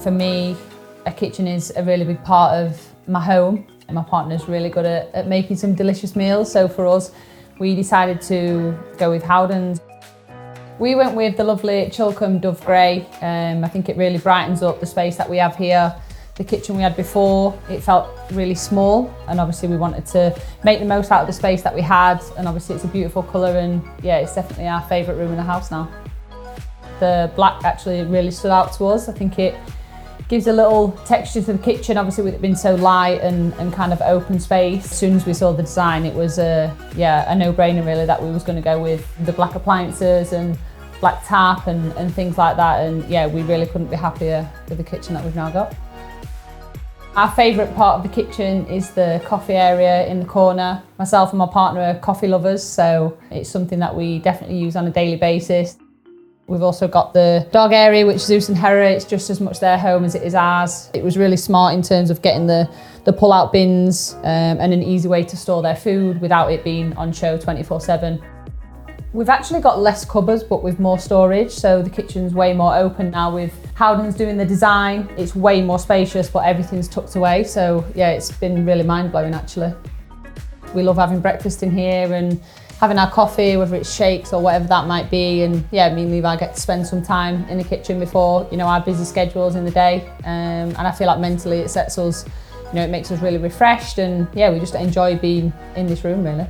For me, a kitchen is a really big part of my home, and my partner's really good at making some delicious meals. So for us, we decided to go with Howdens. We went with the lovely Chilcomb Dove Grey. I think it really brightens up the space that we have here. The kitchen we had before, it felt really small, and obviously we wanted to make the most out of the space that we had, and obviously it's a beautiful colour, and yeah, it's definitely our favourite room in the house now. The black actually really stood out to us. I think it gives a little texture to the kitchen, obviously with it being so light and kind of open space. As soon as we saw the design, it was a no-brainer really that we was going to go with the black appliances and black tap and things like that, and yeah, we really couldn't be happier with the kitchen that we've now got. Our favourite part of the kitchen is the coffee area in the corner. Myself and my partner are coffee lovers, so it's something that we definitely use on a daily basis. We've also got the dog area, which Zeus and Hera, it's just as much their home as it is ours. It was really smart in terms of getting the pull-out bins and an easy way to store their food without it being on show 24/7. We've actually got less cupboards, but with more storage, so the kitchen's way more open now with Howdens doing the design. It's way more spacious, but everything's tucked away, so yeah, it's been really mind-blowing actually. We love having breakfast in here and having our coffee, whether it's shakes or whatever that might be, and yeah, me and Levi get to spend some time in the kitchen before, you know, our busy schedules in the day, and I feel like mentally it sets us, you know, it makes us really refreshed, and yeah, we just enjoy being in this room really.